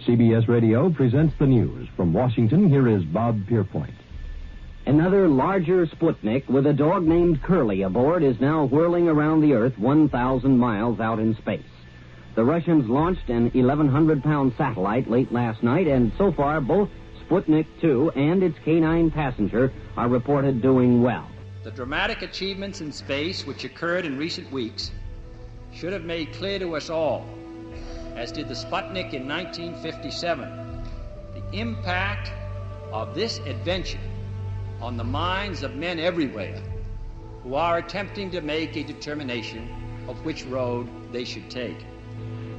CBS Radio presents the news. From Washington, here is Bob Pierpoint. Another larger Sputnik with a dog named Curly aboard is now whirling around the Earth 1,000 miles out in space. The Russians launched an 1,100-pound satellite late last night, and so far both Sputnik 2 and its K-9 passenger are reported doing well. The dramatic achievements in space which occurred in recent weeks should have made clear to us all, as did the Sputnik in 1957, the impact of this adventure on the minds of men everywhere who are attempting to make a determination of which road they should take.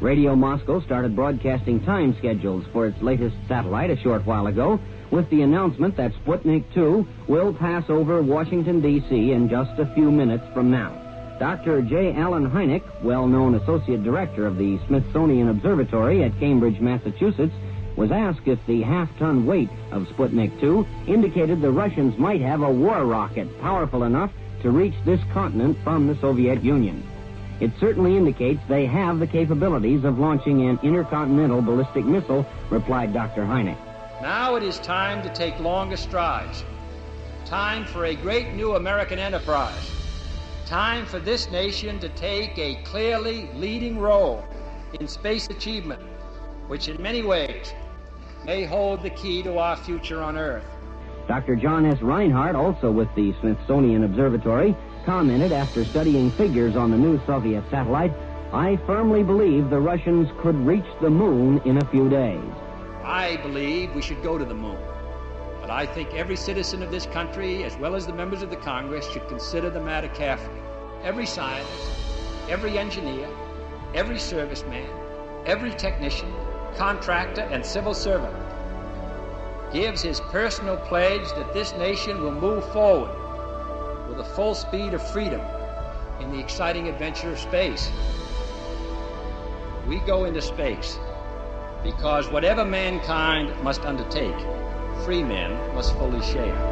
Radio Moscow started broadcasting time schedules for its latest satellite a short while ago, with the announcement that Sputnik 2 will pass over Washington, D.C. in just a few minutes from now. Dr. J. Allen Hynek, well-known associate director of the Smithsonian Observatory at Cambridge, Massachusetts, was asked if the half-ton weight of Sputnik 2 indicated the Russians might have a war rocket powerful enough to reach this continent from the Soviet Union. It certainly indicates they have the capabilities of launching an intercontinental ballistic missile, replied Dr. Hynek. Now it is time to take longer strides. Time for a great new American enterprise. Time for this nation to take a clearly leading role in space achievement, which in many ways may hold the key to our future on Earth. Dr. John S. Reinhardt, also with the Smithsonian Observatory, commented after studying figures on the new Soviet satellite, "I firmly believe the Russians could reach the moon in a few days." I believe we should go to the moon, but I think every citizen of this country, as well as the members of the Congress, should consider the matter carefully. Every scientist, every engineer, every serviceman, every technician, contractor, and civil servant gives his personal pledge that this nation will move forward with the full speed of freedom in the exciting adventure of space. We go into space because whatever mankind must undertake, free men must fully share.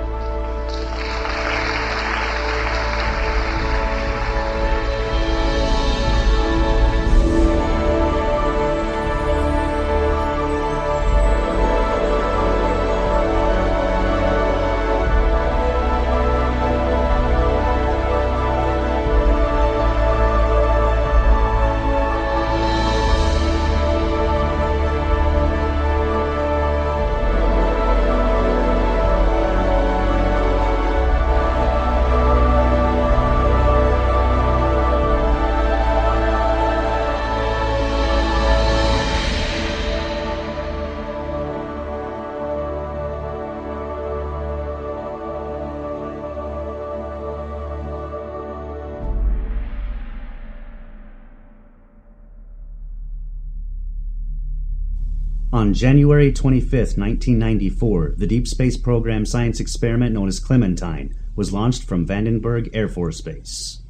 On January 25, 1994, the Deep Space Program science experiment known as Clementine was launched from Vandenberg Air Force Base.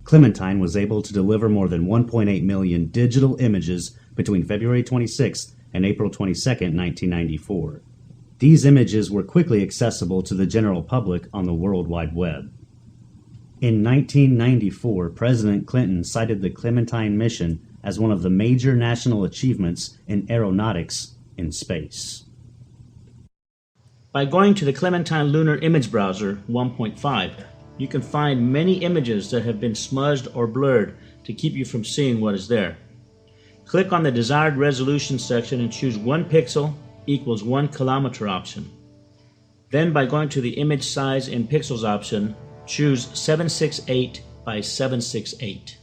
Clementine was able to deliver more than 1.8 million digital images between February 26 and April 22, 1994. These images were quickly accessible to the general public on the World Wide Web. In 1994, President Clinton cited the Clementine mission as one of the major national achievements in aeronautics in space. By going to the Clementine Lunar Image Browser 1.5, you can find many images that have been smudged or blurred to keep you from seeing what is there. Click on the desired resolution section and choose 1 pixel equals 1 kilometer option. Then by going to the image size in pixels option, choose 768 by 768.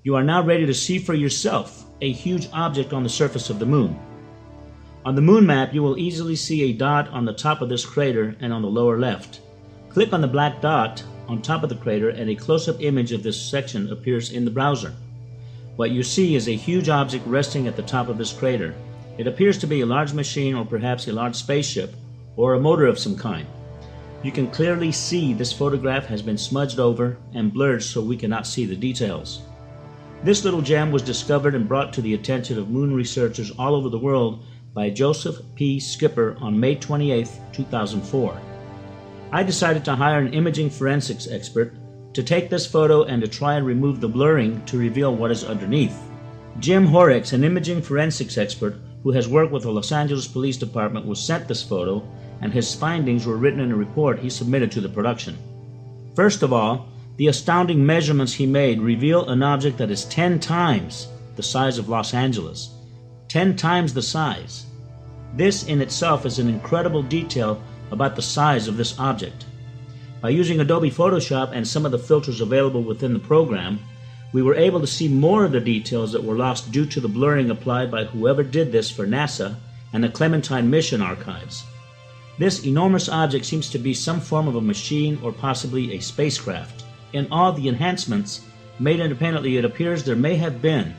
You are now ready to see for yourself a huge object on the surface of the moon. On the moon map, you will easily see a dot on the top of this crater and on the lower left. Click on the black dot on top of the crater and a close-up image of this section appears in the browser. What you see is a huge object resting at the top of this crater. It appears to be a large machine or perhaps a large spaceship or a motor of some kind. You can clearly see this photograph has been smudged over and blurred so we cannot see the details. This little gem was discovered and brought to the attention of moon researchers all over the world by Joseph P. Skipper on May 28, 2004. I decided to hire an imaging forensics expert to take this photo and to try and remove the blurring to reveal what is underneath. Jim Horrocks, an imaging forensics expert, who has worked with the Los Angeles Police Department, was sent this photo, and his findings were written in a report he submitted to the production. First of all, the astounding measurements he made reveal an object that is 10 times the size of Los Angeles. 10 times the size. This in itself is an incredible detail about the size of this object. By using Adobe Photoshop and some of the filters available within the program, we were able to see more of the details that were lost due to the blurring applied by whoever did this for NASA and the Clementine mission archives. This enormous object seems to be some form of a machine or possibly a spacecraft. In all the enhancements made independently, it appears there may have been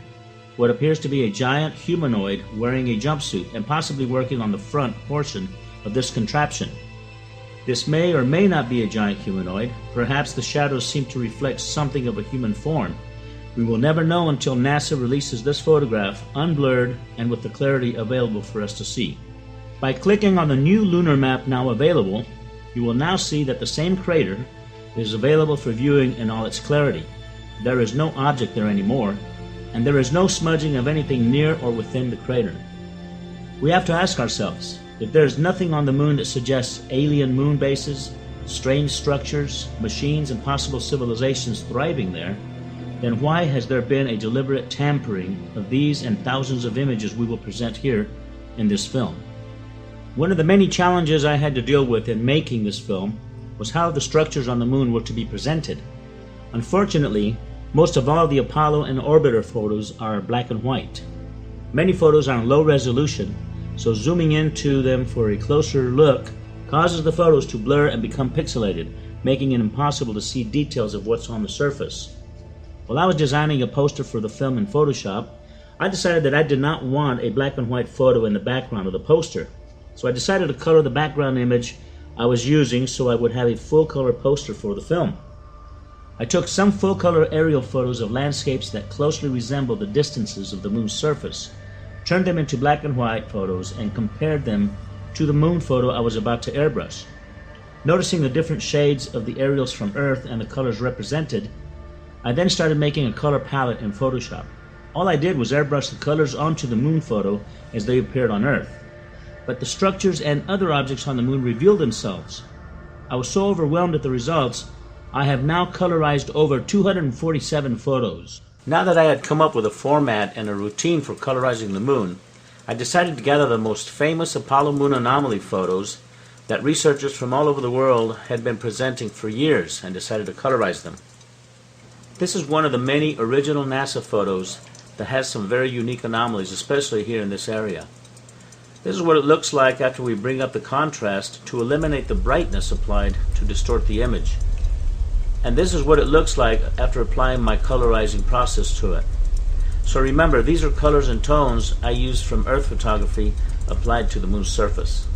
what appears to be a giant humanoid wearing a jumpsuit and possibly working on the front portion of this contraption. This may or may not be a giant humanoid. Perhaps the shadows seem to reflect something of a human form. We will never know until NASA releases this photograph unblurred and with the clarity available for us to see. By clicking on the new lunar map now available, you will now see that the same crater is available for viewing in all its clarity. There is no object there anymore, and there is no smudging of anything near or within the crater. We have to ask ourselves, if there is nothing on the moon that suggests alien moon bases, strange structures, machines, and possible civilizations thriving there, then why has there been a deliberate tampering of these and thousands of images we will present here in this film? One of the many challenges I had to deal with in making this film was how the structures on the moon were to be presented. Unfortunately, most of all the Apollo and orbiter photos are black and white. Many photos are in low resolution, so zooming into them for a closer look causes the photos to blur and become pixelated, making it impossible to see details of what's on the surface. While I was designing a poster for the film in Photoshop, I decided that I did not want a black and white photo in the background of the poster. So I decided to color the background image I was using so I would have a full color poster for the film. I took some full color aerial photos of landscapes that closely resemble the distances of the moon's surface, turned them into black and white photos, and compared them to the moon photo I was about to airbrush. Noticing the different shades of the aerials from Earth and the colors represented, I then started making a color palette in Photoshop. All I did was airbrush the colors onto the moon photo as they appeared on Earth. But the structures and other objects on the moon revealed themselves. I was so overwhelmed at the results, I have now colorized over 247 photos. Now that I had come up with a format and a routine for colorizing the moon, I decided to gather the most famous Apollo moon anomaly photos that researchers from all over the world had been presenting for years and decided to colorize them. This is one of the many original NASA photos that has some very unique anomalies, especially here in this area. This is what it looks like after we bring up the contrast to eliminate the brightness applied to distort the image. And this is what it looks like after applying my colorizing process to it. So remember, these are colors and tones I used from Earth photography applied to the moon's surface.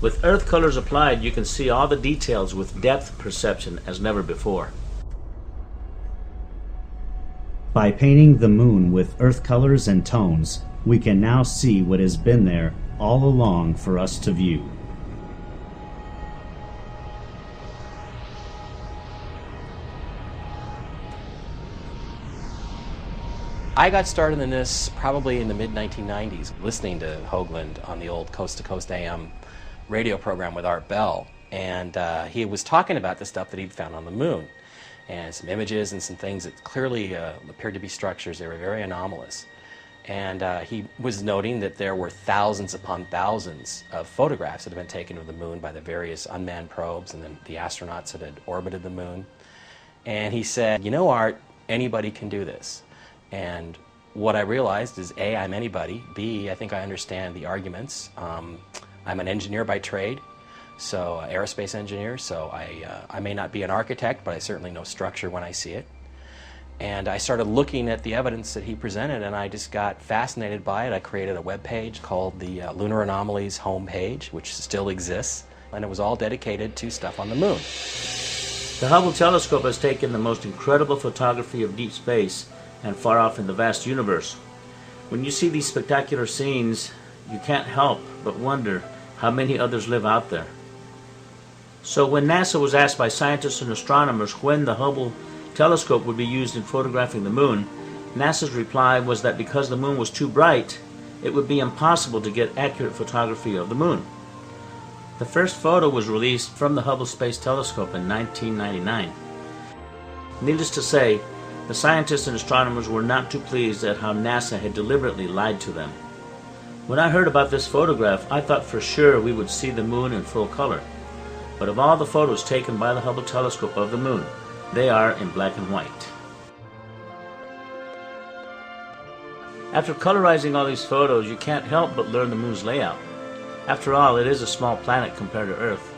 With Earth colors applied, you can see all the details with depth perception as never before. By painting the moon with Earth colors and tones, we can now see what has been there all along for us to view. I got started in this probably in the mid-1990s, listening to Hoagland on the old Coast to Coast AM radio program with Art Bell. And he was talking about the stuff that he'd found on the moon, and some images and some things that clearly appeared to be structures. They were very anomalous. And he was noting that there were thousands upon thousands of photographs that had been taken of the moon by the various unmanned probes and then the astronauts that had orbited the moon. And he said, you know, Art, anybody can do this. And what I realized is, A, I'm anybody. B, I think I understand the arguments. I'm an engineer by trade, so aerospace engineer, so I may not be an architect, but I certainly know structure when I see it. And I started looking at the evidence that he presented, and I just got fascinated by it. I created a web page called the Lunar Anomalies homepage, which still exists, and it was all dedicated to stuff on the moon. The Hubble telescope has taken the most incredible photography of deep space and far off in the vast universe. When you see these spectacular scenes, you can't help but wonder how many others live out there. So when NASA was asked by scientists and astronomers when the Hubble telescope would be used in photographing the moon, NASA's reply was that because the moon was too bright, it would be impossible to get accurate photography of the moon. The first photo was released from the Hubble Space Telescope in 1999. Needless to say, the scientists and astronomers were not too pleased at how NASA had deliberately lied to them. When I heard about this photograph, I thought for sure we would see the moon in full color. But of all the photos taken by the Hubble telescope of the moon, they are in black and white. After colorizing all these photos, you can't help but learn the moon's layout. After all, it is a small planet compared to Earth.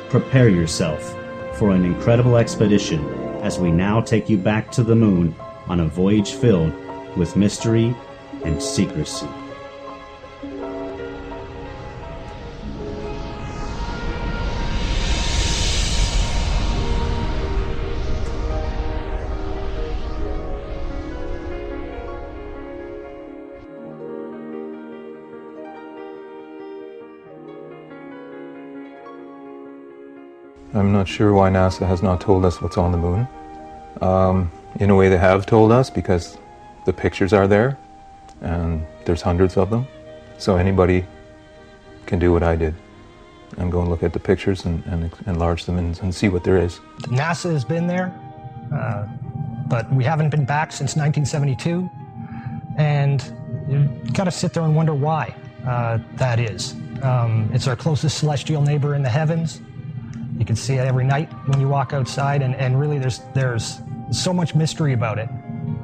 Prepare yourself for an incredible expedition as we now take you back to the moon on a voyage filled with mystery and secrecy. I'm not sure why NASA has not told us what's on the moon. In a way they have told us, because the pictures are there and there's hundreds of them. So anybody can do what I did and go and look at the pictures and enlarge them and see what there is. NASA has been there, but we haven't been back since 1972. And you've got to sit there and wonder why that is. It's our closest celestial neighbor in the heavens. You can see it every night when you walk outside, and really there's so much mystery about it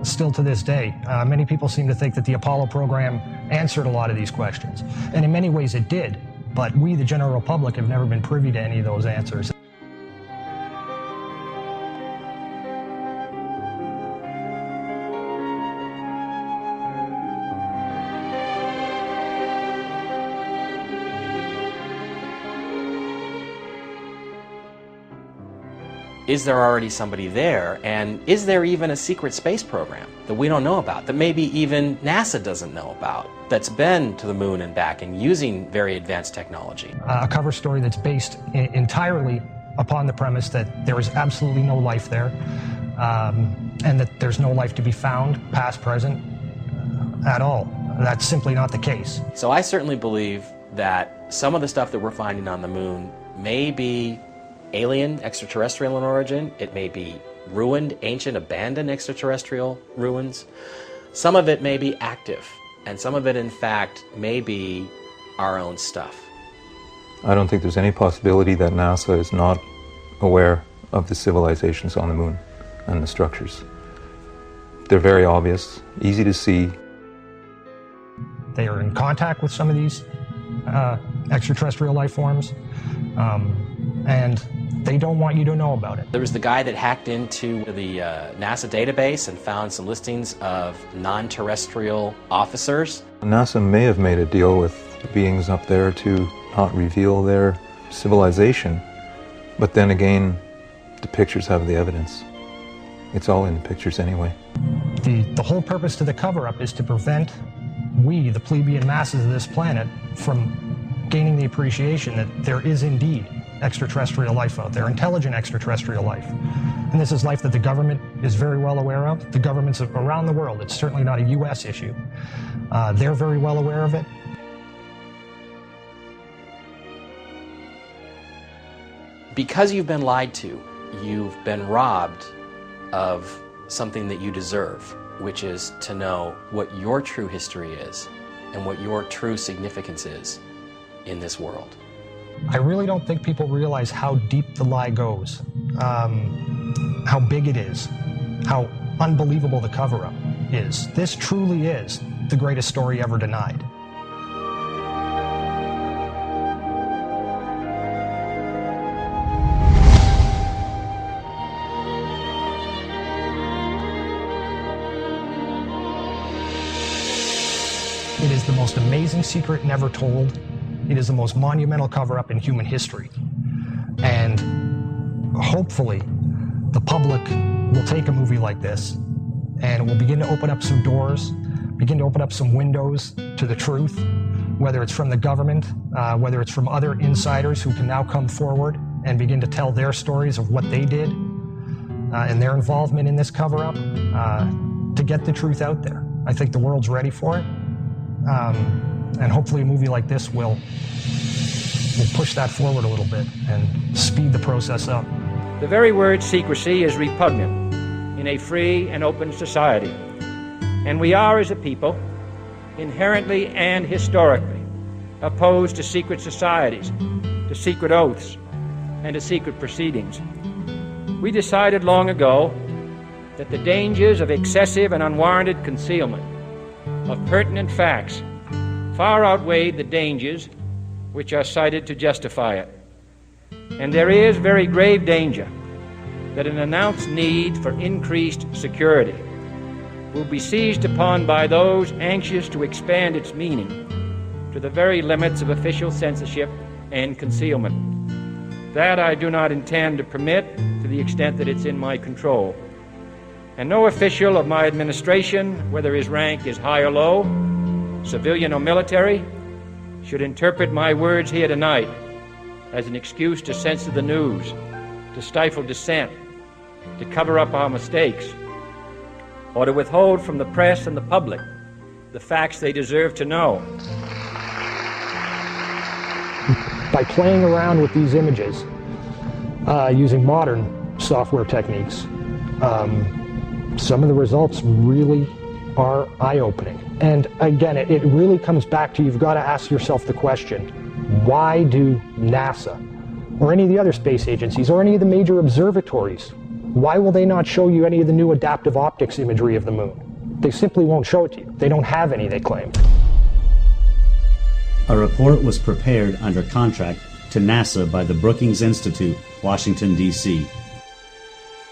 still to this day. Many people seem to think that the Apollo program answered a lot of these questions, and in many ways it did, but we, the general public, have never been privy to any of those answers. Is there already somebody there? And is there even a secret space program that we don't know about, that maybe even NASA doesn't know about, that's been to the moon and back and using very advanced technology? A cover story that's based entirely upon the premise that there is absolutely no life there, and that there's no life to be found, past, present, at all. That's simply not the case. So I certainly believe that some of the stuff that we're finding on the moon may be alien, extraterrestrial in origin. It may be ruined, ancient, abandoned extraterrestrial ruins. Some of it may be active, and some of it, in fact, may be our own stuff. I don't think there's any possibility that NASA is not aware of the civilizations on the moon and the structures. They're very obvious, easy to see. They are in contact with some of these extraterrestrial life forms, and they don't want you to know about it. There was the guy that hacked into the NASA database and found some listings of non-terrestrial officers. NASA may have made a deal with beings up there to not reveal their civilization, but then again, the pictures have the evidence. It's all in the pictures anyway. The whole purpose to the cover-up is to prevent we, the plebeian masses of this planet, from gaining the appreciation that there is indeed extraterrestrial life out there, intelligent extraterrestrial life. And this is life that the government is very well aware of. The governments around the world, it's certainly not a U.S. issue. They're very well aware of it. Because you've been lied to, you've been robbed of something that you deserve, which is to know what your true history is and what your true significance is in this world. I really don't think people realize how deep the lie goes, how big it is, how unbelievable the cover-up is. This truly is the greatest story ever denied. It is the most amazing secret never told. It is the most monumental cover-up in human history. And hopefully, the public will take a movie like this and it will begin to open up some doors, begin to open up some windows to the truth, whether it's from the government, whether it's from other insiders who can now come forward and begin to tell their stories of what they did and their involvement in this cover-up to get the truth out there. I think the world's ready for it, And hopefully a movie like this will push that forward a little bit and speed the process up. The very word secrecy is repugnant in a free and open society. And we are, as a people, inherently and historically opposed to secret societies, to secret oaths, and to secret proceedings. We decided long ago that the dangers of excessive and unwarranted concealment of pertinent facts far outweighed the dangers which are cited to justify it. And there is very grave danger that an announced need for increased security will be seized upon by those anxious to expand its meaning to the very limits of official censorship and concealment. That I do not intend to permit to the extent that it's in my control. And no official of my administration, whether his rank is high or low, civilian or military, should interpret my words here tonight as an excuse to censor the news, to stifle dissent, to cover up our mistakes, or to withhold from the press and the public the facts they deserve to know. By playing around with these images, using modern software techniques, some of the results really are eye-opening. And again, it really comes back to, you've got to ask yourself the question, why do NASA or any of the other space agencies or any of the major observatories, why will they not show you any of the new adaptive optics imagery of the moon? They simply won't show it to you. They don't have any, they claim. A report was prepared under contract to NASA by the Brookings Institute, Washington, D.C.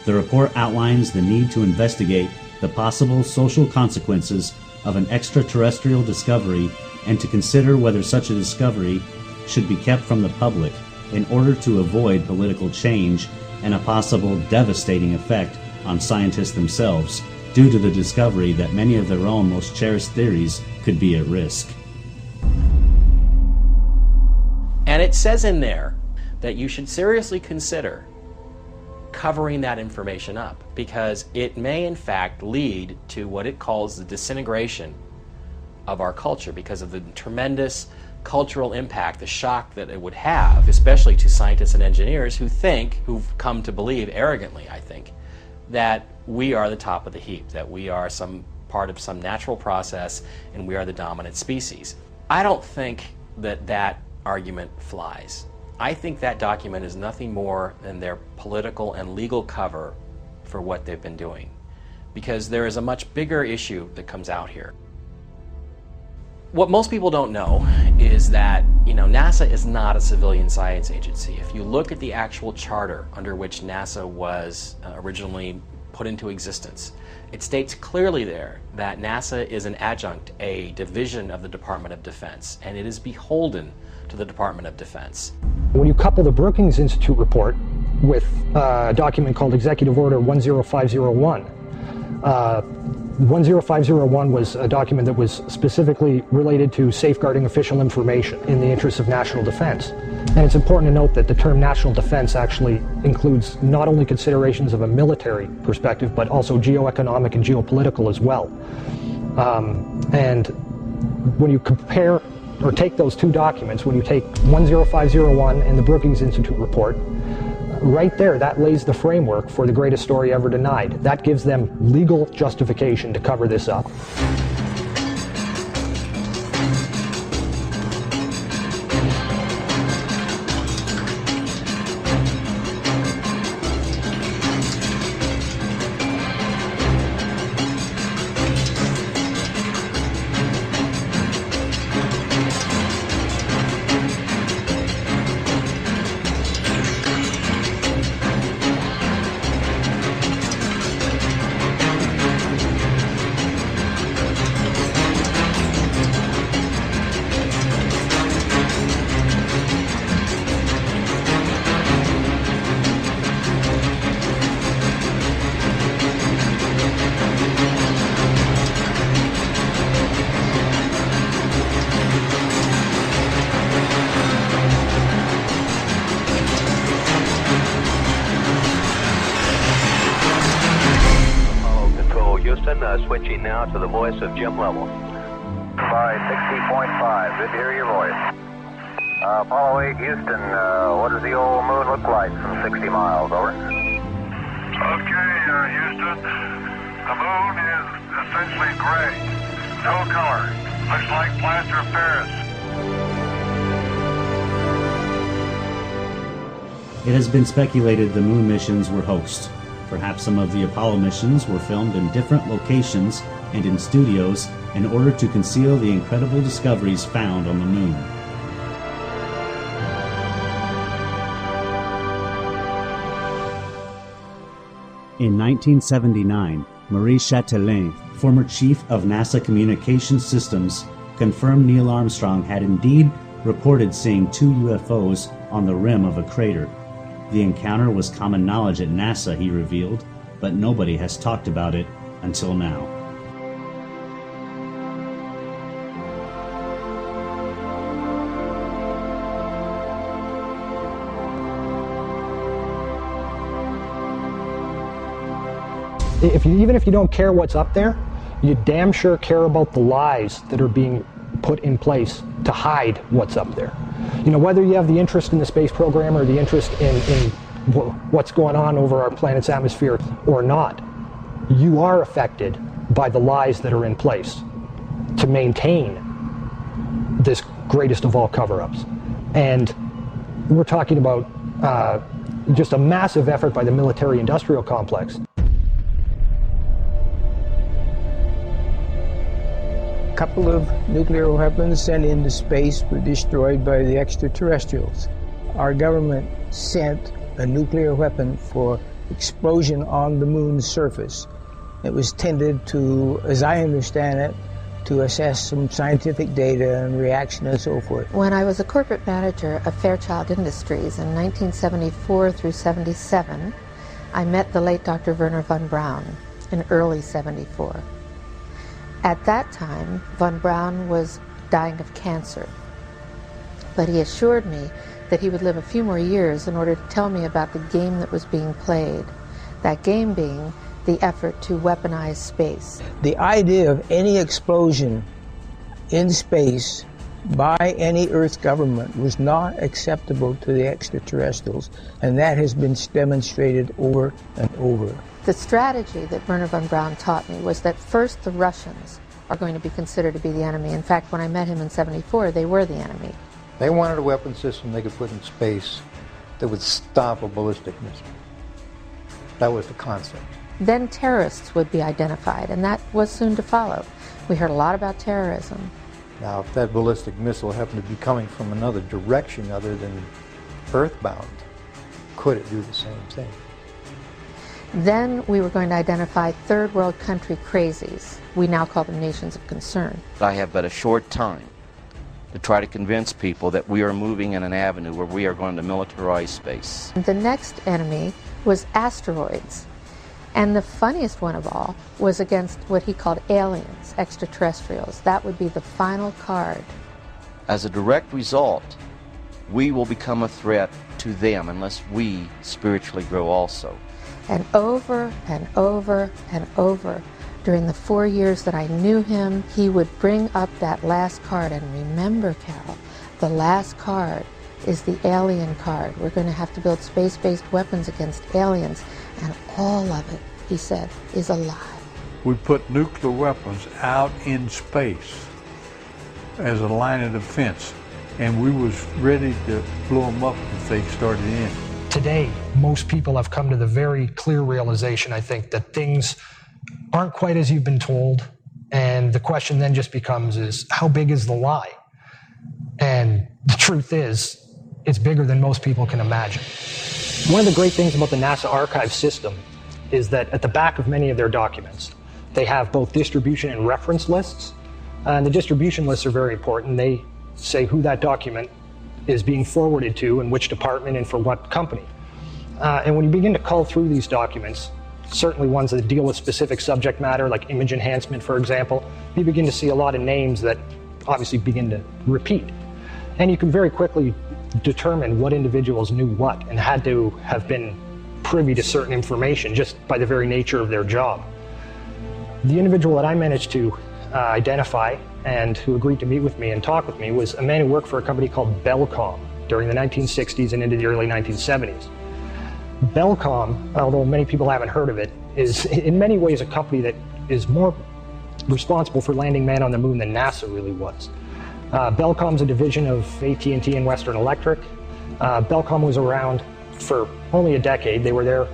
The report outlines the need to investigate the possible social consequences of an extraterrestrial discovery and to consider whether such a discovery should be kept from the public in order to avoid political change and a possible devastating effect on scientists themselves due to the discovery that many of their own most cherished theories could be at risk. And it says in there that you should seriously consider covering that information up, because it may in fact lead to what it calls the disintegration of our culture because of the tremendous cultural impact, the shock that it would have, especially to scientists and engineers who've come to believe arrogantly, I think, that we are the top of the heap, that we are some part of some natural process and we are the dominant species. I don't think that that argument flies. I think that document is nothing more than their political and legal cover for what they've been doing, because there is a much bigger issue that comes out here. What most people don't know is that, NASA is not a civilian science agency. If you look at the actual charter under which NASA was originally put into existence, it states clearly there that NASA is an adjunct, a division of the Department of Defense, and it is beholden to the Department of Defense. When you couple the Brookings Institute report with a document called Executive Order 10501, 10501 was a document that was specifically related to safeguarding official information in the interests of national defense. And it's important to note that the term national defense actually includes not only considerations of a military perspective, but also geoeconomic and geopolitical as well. And when you compare or take those two documents, when you take 10501 and the Brookings Institute report, right there, that lays the framework for the greatest story ever denied. That gives them legal justification to cover this up. Switching now to the voice of Jim Lovell. by 60.5. Good to hear your voice. Apollo 8, Houston, what does the old moon look like from 60 miles? Over. Okay, Houston. The moon is essentially gray. No color. Looks like plaster of Paris. It has been speculated the moon missions were hoaxed. Perhaps some of the Apollo missions were filmed in different locations and in studios in order to conceal the incredible discoveries found on the moon. In 1979, Marie Chatelain, former chief of NASA Communications Systems, confirmed Neil Armstrong had indeed reported seeing 2 UFOs on the rim of a crater. The encounter was common knowledge at NASA, he revealed, but nobody has talked about it until now. Even if you don't care what's up there, you damn sure care about the lies that are being put in place to hide what's up there. You know, whether you have the interest in the space program or the interest in what's going on over our planet's atmosphere or not, you are affected by the lies that are in place to maintain this greatest of all cover-ups. And we're talking about just a massive effort by the military-industrial complex. A couple of nuclear weapons sent into space were destroyed by the extraterrestrials. Our government sent a nuclear weapon for explosion on the moon's surface. It was tended to, as I understand it, to assess some scientific data and reaction and so forth. When I was a corporate manager of Fairchild Industries in 1974 through 77, I met the late Dr. Werner von Braun in early 74. At that time, von Braun was dying of cancer, but he assured me that he would live a few more years in order to tell me about the game that was being played, that game being the effort to weaponize space. The idea of any explosion in space by any Earth government was not acceptable to the extraterrestrials, and that has been demonstrated over and over. The strategy that Werner von Braun taught me was that first the Russians are going to be considered to be the enemy. In fact, when I met him in 74, they were the enemy. They wanted a weapon system they could put in space that would stop a ballistic missile. That was the concept. Then terrorists would be identified, and that was soon to follow. We heard a lot about terrorism. Now, if that ballistic missile happened to be coming from another direction other than earthbound, could it do the same thing? Then we were going to identify third world country crazies. We now call them nations of concern. I have but a short time to try to convince people that we are moving in an avenue where we are going to militarize space. The next enemy was asteroids. And the funniest one of all was against what he called aliens, extraterrestrials. That would be the final card. As a direct result, we will become a threat to them unless we spiritually grow also. And over and over and over, during the 4 years that I knew him, he would bring up that last card. And remember, Carol, the last card is the alien card. We're going to have to build space-based weapons against aliens. And all of it, he said, is a lie. We put nuclear weapons out in space as a line of defense, and we was ready to blow them up if they started in. Today, most people have come to the very clear realization, I think, that things aren't quite as you've been told, and the question then just becomes is, how big is the lie? And the truth is, it's bigger than most people can imagine. One of the great things about the NASA archive system is that at the back of many of their documents, they have both distribution and reference lists. And the distribution lists are very important. They say who that document is being forwarded to and which department and for what company. And when you begin to cull through these documents, certainly ones that deal with specific subject matter, like image enhancement, for example, you begin to see a lot of names that obviously begin to repeat. And you can very quickly determine what individuals knew what and had to have been privy to certain information just by the very nature of their job. The individual that I managed to identify and who agreed to meet with me and talk with me was a man who worked for a company called Bellcom during the 1960s and into the early 1970s. Bellcom, although many people haven't heard of it, is in many ways a company that is more responsible for landing man on the moon than NASA really was. Bellcom's a division of AT&T and Western Electric. Bellcom was around for only a decade. They were there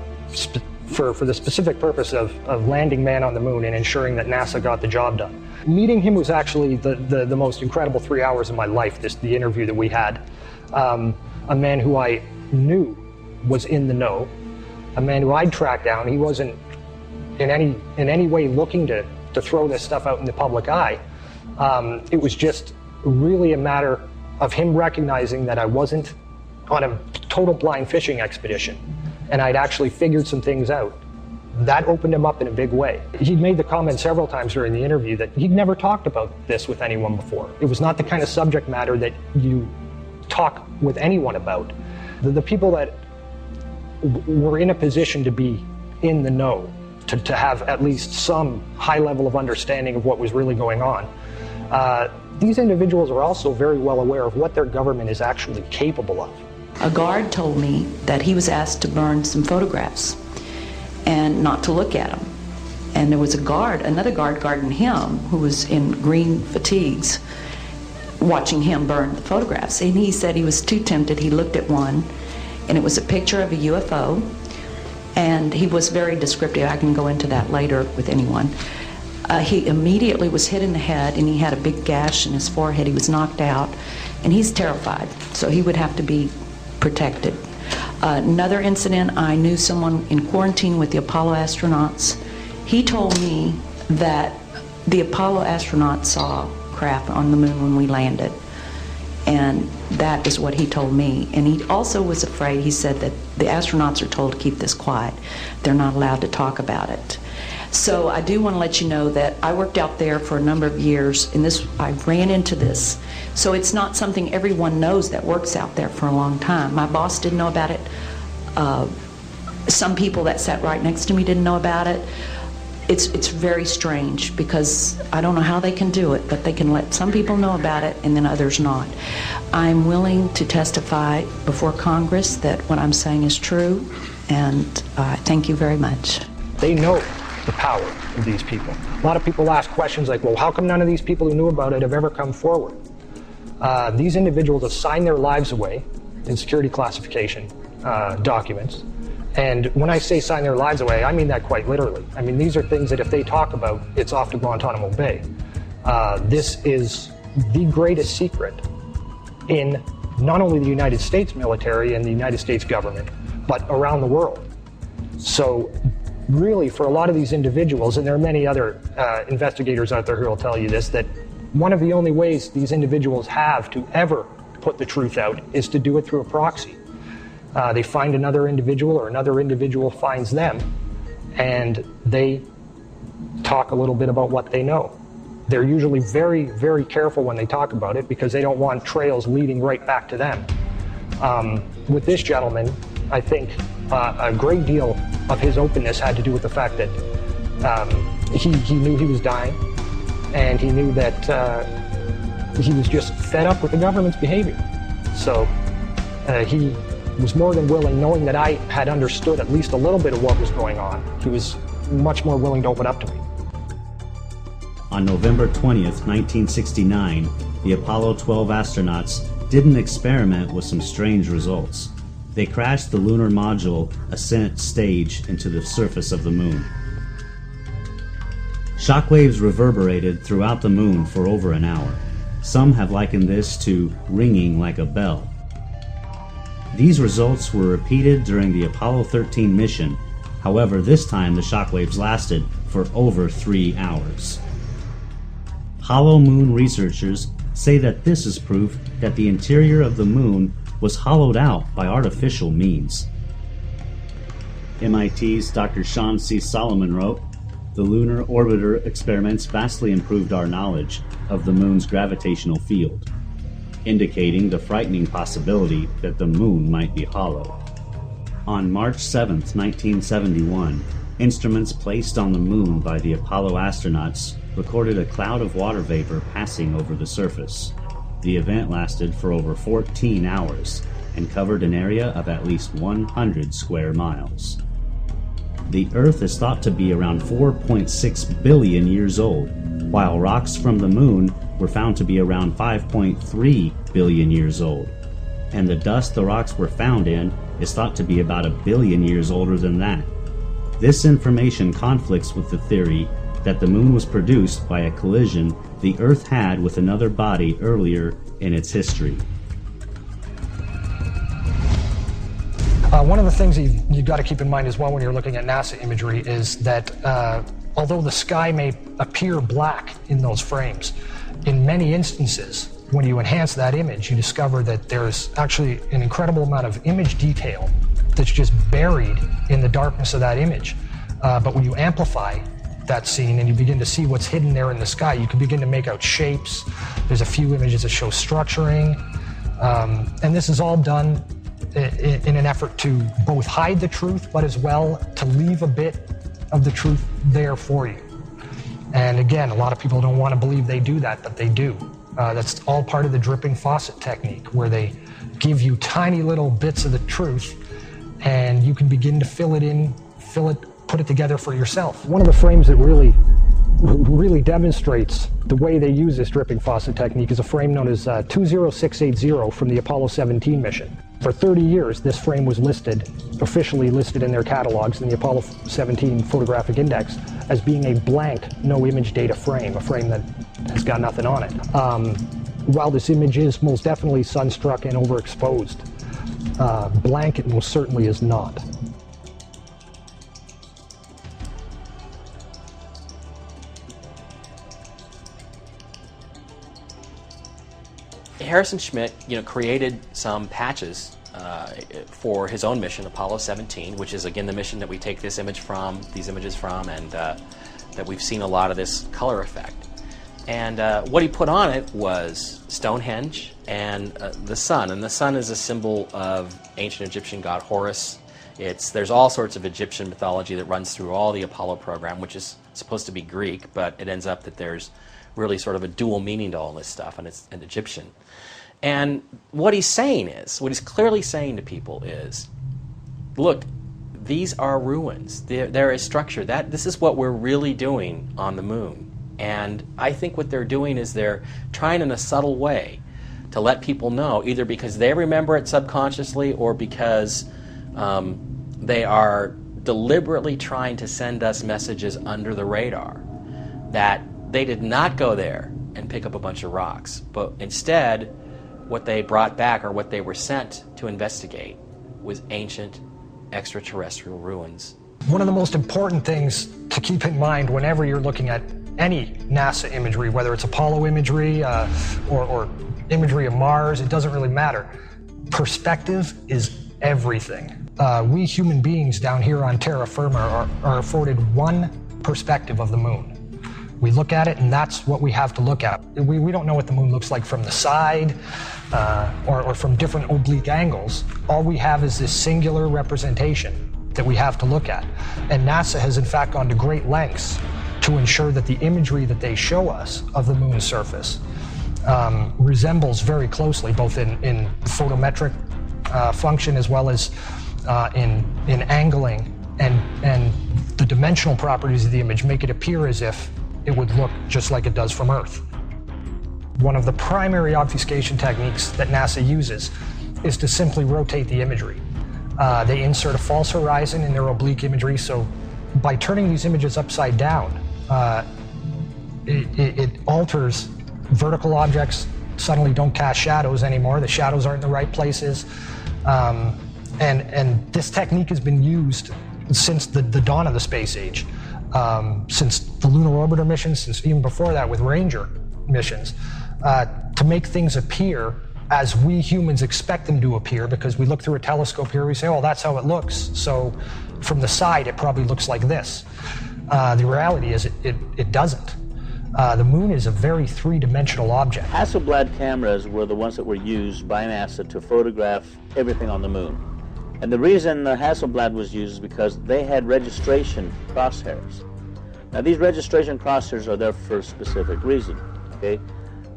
for the specific purpose of landing man on the moon and ensuring that NASA got the job done. Meeting him was actually the most incredible 3 hours of my life, the interview that we had. A man who I knew was in the know, a man who I'd tracked down. He wasn't in any way looking to throw this stuff out in the public eye. It was just really a matter of him recognizing that I wasn't on a total blind fishing expedition, and I'd actually figured some things out. That opened him up in a big way. He'd made the comment several times during the interview that he'd never talked about this with anyone before. It was not the kind of subject matter that you talk with anyone about. The people that were in a position to be in the know, to have at least some high level of understanding of what was really going on, these individuals are also very well aware of what their government is actually capable of. A guard told me that he was asked to burn some photographs and not to look at them. And there was another guard guarding him, who was in green fatigues, watching him burn the photographs. And he said he was too tempted. He looked at one, and it was a picture of a UFO, and he was very descriptive. I can go into that later with anyone. He immediately was hit in the head, and he had a big gash in his forehead. He was knocked out, and he's terrified, so he would have to be protected. Another incident, I knew someone in quarantine with the Apollo astronauts. He told me that the Apollo astronauts saw craft on the moon when we landed, and that is what he told me. And he also was afraid. He said that the astronauts are told to keep this quiet. They're not allowed to talk about it. So I do want to let you know that I worked out there for a number of years, and I ran into this. So it's not something everyone knows that works out there for a long time. My boss didn't know about it. Some people that sat right next to me didn't know about it. It's very strange, because I don't know how they can do it, but they can let some people know about it and then others not. I'm willing to testify before Congress that what I'm saying is true, and thank you very much. They know the power of these people. A lot of people ask questions like, well, how come none of these people who knew about it have ever come forward? These individuals have signed their lives away in security classification documents. And when I say sign their lives away, I mean that quite literally. I mean, these are things that if they talk about, it's off to Guantanamo Bay. This is the greatest secret in not only the United States military and the United States government, but around the world. So really, for a lot of these individuals, and there are many other investigators out there who will tell you this, that one of the only ways these individuals have to ever put the truth out is to do it through a proxy. They find another individual, or another individual finds them, and they talk a little bit about what they know. They're usually very, very careful when they talk about it, because they don't want trails leading right back to them. With this gentleman, I think a great deal of his openness had to do with the fact that he knew he was dying, and he knew that he was just fed up with the government's behavior. So he was more than willing, knowing that I had understood at least a little bit of what was going on, he was much more willing to open up to me. On November 20th, 1969, the Apollo 12 astronauts did an experiment with some strange results. They crashed the lunar module ascent stage into the surface of the moon. Shockwaves reverberated throughout the moon for over an hour. Some have likened this to ringing like a bell. These results were repeated during the Apollo 13 mission. However, this time the shockwaves lasted for over 3 hours. Hollow moon researchers say that this is proof that the interior of the moon was hollowed out by artificial means. MIT's Dr. Sean C. Solomon wrote, "The lunar orbiter experiments vastly improved our knowledge of the moon's gravitational field, indicating the frightening possibility that the moon might be hollow." On March 7, 1971, instruments placed on the moon by the Apollo astronauts recorded a cloud of water vapor passing over the surface. The event lasted for over 14 hours and covered an area of at least 100 square miles. The Earth is thought to be around 4.6 billion years old, while rocks from the Moon were found to be around 5.3 billion years old, and the dust the rocks were found in is thought to be about 1 billion years older than that. This information conflicts with the theory that the Moon was produced by a collision the Earth had with another body earlier in its history. One of the things you've got to keep in mind as well when you're looking at NASA imagery is that although the sky may appear black in those frames, in many instances, when you enhance that image, you discover that there's actually an incredible amount of image detail that's just buried in the darkness of that image. But when you amplify that scene and you begin to see what's hidden there in the sky, you can begin to make out shapes. There's a few images that show structuring. And this is all done in an effort to both hide the truth, but as well to leave a bit of the truth there for you. And again, a lot of people don't want to believe they do that, but they do. That's all part of the dripping faucet technique, where they give you tiny little bits of the truth, and you can begin to fill it, put it together for yourself. One of the frames that really demonstrates the way they use this dripping faucet technique is a frame known as 20680 from the Apollo 17 mission. For 30 years, this frame was officially listed in their catalogs in the Apollo 17 Photographic Index as being a blank, no image data frame, a frame that has got nothing on it. While this image is most definitely sunstruck and overexposed, blank it most certainly is not. Harrison Schmitt, created some patches for his own mission, Apollo 17, which is again the mission that we take these images from, and that we've seen a lot of this color effect. And what he put on it was Stonehenge and the sun. And the sun is a symbol of ancient Egyptian god Horus. There's all sorts of Egyptian mythology that runs through all the Apollo program, which is supposed to be Greek, but it ends up that there's really sort of a dual meaning to all this stuff, and it's an Egyptian. And what he's clearly saying to people is, look, these are ruins. They're a structure. This is what we're really doing on the moon. And I think what they're doing is they're trying in a subtle way to let people know, either because they remember it subconsciously or because they are deliberately trying to send us messages under the radar that they did not go there and pick up a bunch of rocks, but instead what they brought back, or what they were sent to investigate, was ancient extraterrestrial ruins. One of the most important things to keep in mind whenever you're looking at any NASA imagery, whether it's Apollo imagery or imagery of Mars, it doesn't really matter. Perspective is everything. We human beings down here on terra firma are afforded one perspective of the moon. We look at it, and that's what we have to look at. We don't know what the moon looks like from the side or from different oblique angles. All we have is this singular representation that we have to look at. And NASA has in fact gone to great lengths to ensure that the imagery that they show us of the moon's surface resembles very closely, both in photometric function as well as in angling, and the dimensional properties of the image make it appear as if it would look just like it does from Earth. One of the primary obfuscation techniques that NASA uses is to simply rotate the imagery. They insert a false horizon in their oblique imagery, so by turning these images upside down, it alters vertical objects, suddenly don't cast shadows anymore. The shadows aren't in the right places. And this technique has been used since the dawn of the space age. Since the lunar orbiter missions, since even before that with Ranger missions, to make things appear as we humans expect them to appear, because we look through a telescope here, we say, oh, that's how it looks, so from the side it probably looks like this. The reality is it doesn't. The moon is a very three-dimensional object. Hasselblad cameras were the ones that were used by NASA to photograph everything on the moon. And the reason Hasselblad was used is because they had registration crosshairs. Now these registration crosshairs are there for a specific reason, okay?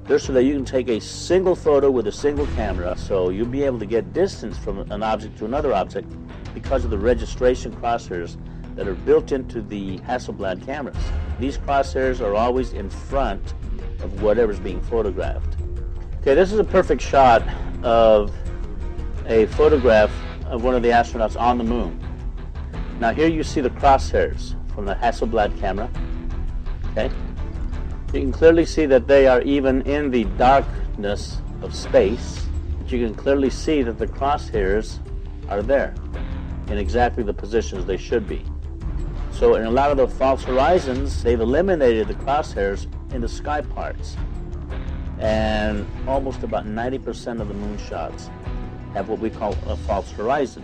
They're so that you can take a single photo with a single camera, so you'll be able to get distance from an object to another object because of the registration crosshairs that are built into the Hasselblad cameras. These crosshairs are always in front of whatever's being photographed. Okay, this is a perfect shot of a photograph of one of the astronauts on the moon. Now here you see the crosshairs from the Hasselblad camera. Okay, you can clearly see that they are even in the darkness of space. But you can clearly see that the crosshairs are there in exactly the positions they should be. So in a lot of the false horizons, they've eliminated the crosshairs in the sky parts. And almost about 90% of the moon shots have what we call a false horizon.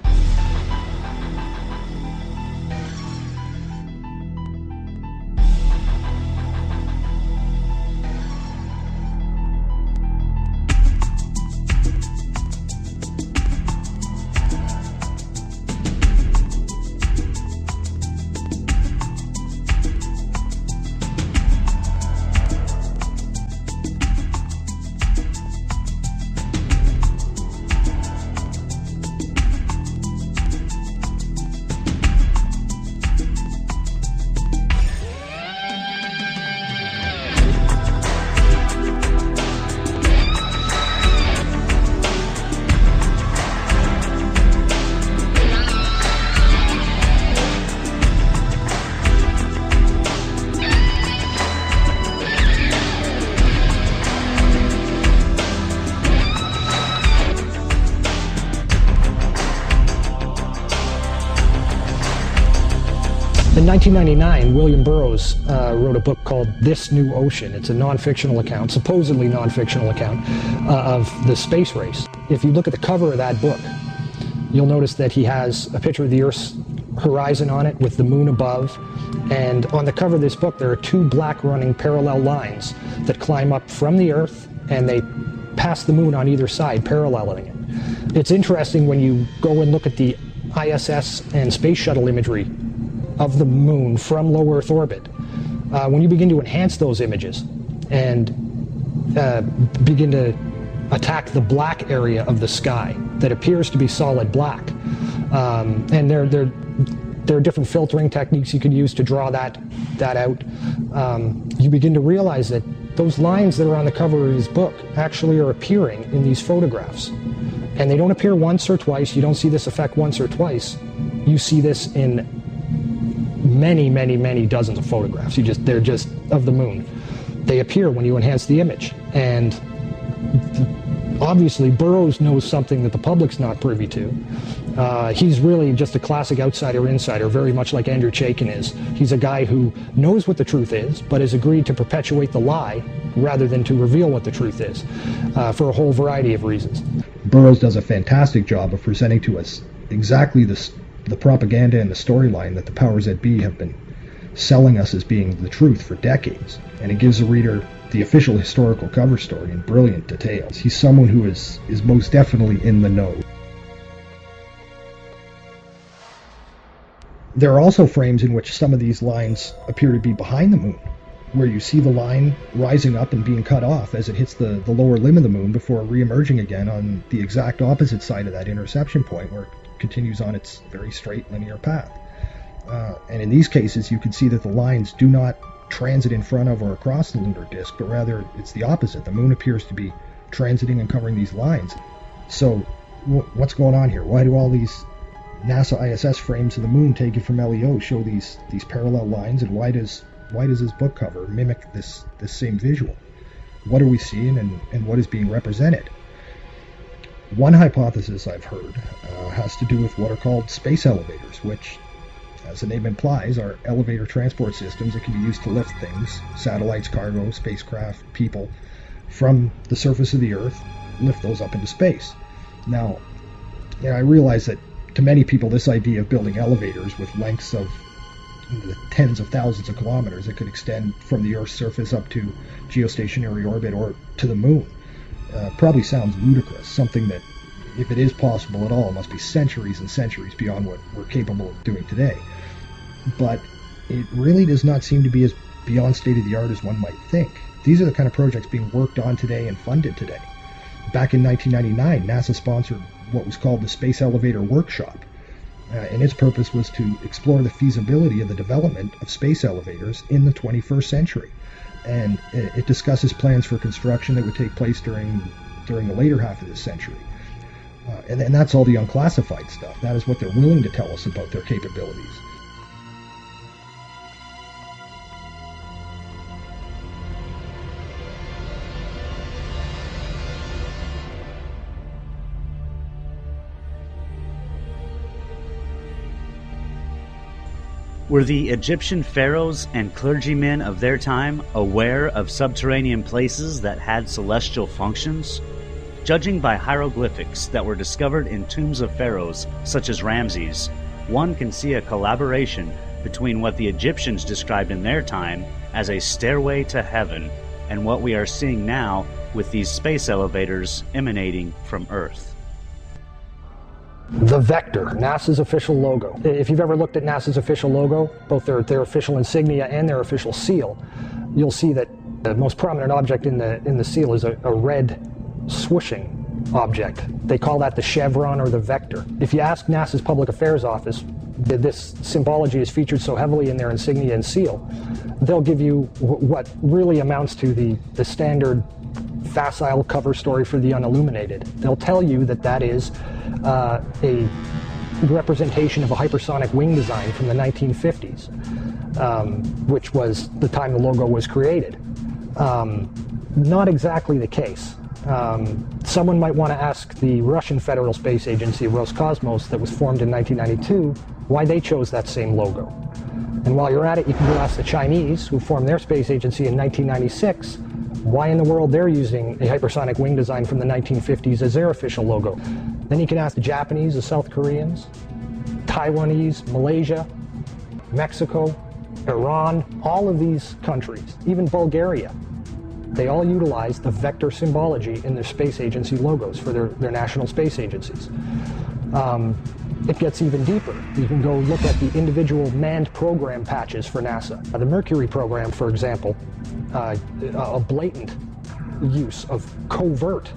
In 1999, William Burroughs wrote a book called This New Ocean. It's a non-fictional account, supposedly non-fictional account, of the space race. If you look at the cover of that book, you'll notice that he has a picture of the Earth's horizon on it with the moon above. And on the cover of this book, there are two black running parallel lines that climb up from the Earth, and they pass the moon on either side, paralleling it. It's interesting when you go and look at the ISS and space shuttle imagery of the moon from low Earth orbit. When you begin to enhance those images and begin to attack the black area of the sky that appears to be solid black, and there are different filtering techniques you can use to draw that out, you begin to realize that those lines that are on the cover of his book actually are appearing in these photographs. And they don't appear once or twice. You don't see this effect once or twice. You see this in many, many, many dozens of photographs. They're just of the moon. They appear when you enhance the image. And obviously Burroughs knows something that the public's not privy to. He's really just a classic outsider-insider, very much like Andrew Chaikin is. He's a guy who knows what the truth is, but has agreed to perpetuate the lie rather than to reveal what the truth is, for a whole variety of reasons. Burroughs does a fantastic job of presenting to us exactly the propaganda and the storyline that the powers that be have been selling us as being the truth for decades. And it gives the reader the official historical cover story in brilliant details. He's someone who is most definitely in the know. There are also frames in which some of these lines appear to be behind the moon, where you see the line rising up and being cut off as it hits the lower limb of the moon before re-emerging again on the exact opposite side of that interception point, where it continues on its very straight linear path. And in these cases, you can see that the lines do not transit in front of or across the lunar disk, but rather it's the opposite. The moon appears to be transiting and covering these lines. So what's going on here? Why do all these NASA ISS frames of the moon taken from LEO show these parallel lines, and why does this book cover mimic this same visual? What are we seeing, and what is being represented? One hypothesis I've heard has to do with what are called space elevators, which, as the name implies, are elevator transport systems that can be used to lift things, satellites, cargo, spacecraft, people, from the surface of the Earth, lift those up into space. Now, I realize that to many people this idea of building elevators with lengths of the tens of thousands of kilometers that could extend from the Earth's surface up to geostationary orbit or to the moon probably sounds ludicrous, something that, if it is possible at all, must be centuries and centuries beyond what we're capable of doing today. But it really does not seem to be as beyond state-of-the-art as one might think. These are the kind of projects being worked on today and funded today. Back in 1999, NASA sponsored what was called the Space Elevator Workshop, and its purpose was to explore the feasibility of the development of space elevators in the 21st century. And it discusses plans for construction that would take place during the later half of this century. And that's all the unclassified stuff. That is what they're willing to tell us about their capabilities. Were the Egyptian pharaohs and clergymen of their time aware of subterranean places that had celestial functions? Judging by hieroglyphics that were discovered in tombs of pharaohs, such as Ramses, one can see a collaboration between what the Egyptians described in their time as a stairway to heaven and what we are seeing now with these space elevators emanating from Earth. The Vector, NASA's official logo. If you've ever looked at NASA's official logo, both their official insignia and their official seal, you'll see that the most prominent object in the seal is a red swooshing object. They call that the chevron or the vector. If you ask NASA's Public Affairs Office, this symbology is featured so heavily in their insignia and seal, they'll give you what really amounts to the standard facile cover story for the unilluminated. They'll tell you that is a representation of a hypersonic wing design from the 1950s, which was the time the logo was created. Not exactly the case. Someone might want to ask the Russian Federal Space Agency, Roscosmos, that was formed in 1992, why they chose that same logo. And while you're at it, you can go ask the Chinese, who formed their space agency in 1996, why in the world they're using a hypersonic wing design from the 1950s as their official logo. Then you can ask the Japanese, the South Koreans, Taiwanese, Malaysia, Mexico, Iran, all of these countries, even Bulgaria. They all utilize the vector symbology in their space agency logos for their national space agencies. It gets even deeper. You can go look at the individual manned program patches for NASA. The Mercury program, for example, a blatant use of covert